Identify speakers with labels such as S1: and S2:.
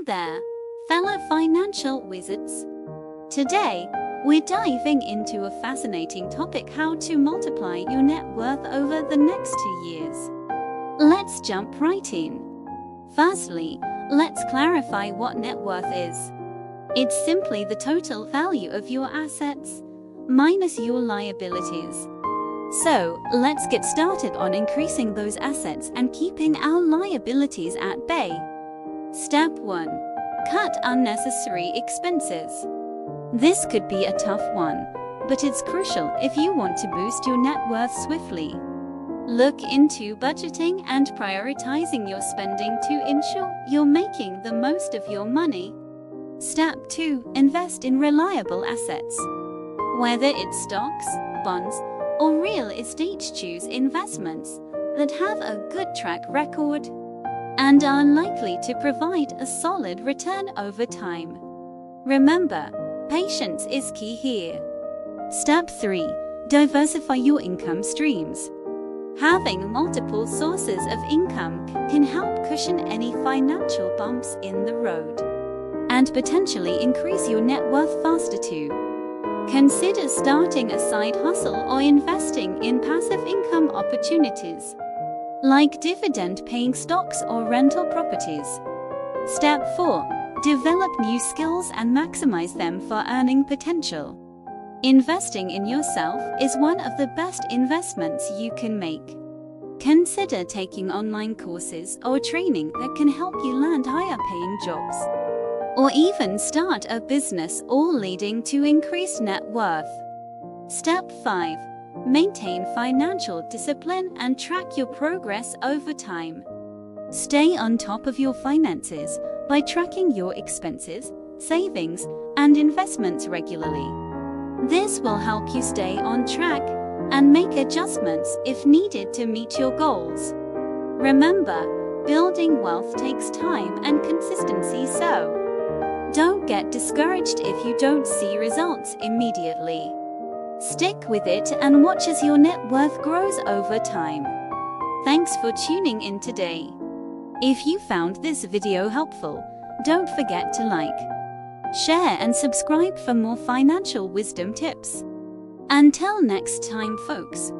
S1: Hey there, fellow financial wizards. Today, we're diving into a fascinating topic: how to multiply your net worth over the next 2 years. Let's jump right in. Firstly, let's clarify what net worth is. It's simply the total value of your assets minus your liabilities. So, let's get started on increasing those assets and keeping our liabilities at bay. Step 1. Cut unnecessary expenses. This could be a tough one, but it's crucial if you want to boost your net worth swiftly. Look into budgeting and prioritizing your spending to ensure you're making the most of your money. Step 2. Invest in reliable assets. Whether it's stocks, bonds, or real estate, choose investments that have a good track record and are likely to provide a solid return over time. Remember, patience is key here. Step 3. Diversify your income streams. Having multiple sources of income can help cushion any financial bumps in the road and potentially increase your net worth faster too. Consider starting a side hustle or investing in passive income opportunities, like dividend-paying stocks or rental properties. Step 4. Develop new skills and maximize them for earning potential. Investing in yourself is one of the best investments you can make. Consider taking online courses or training that can help you land higher-paying jobs, or even start a business, all leading to increased net worth. Step 5. Maintain financial discipline and track your progress over time. Stay on top of your finances by tracking your expenses, savings, and investments regularly. This will help you stay on track and make adjustments if needed to meet your goals. Remember, building wealth takes time and consistency, so don't get discouraged if you don't see results immediately. Stick with it and watch as your net worth grows over time. Thanks for tuning in today. If you found this video helpful, don't forget to like, share, and subscribe for more financial wisdom tips. Until next time, folks.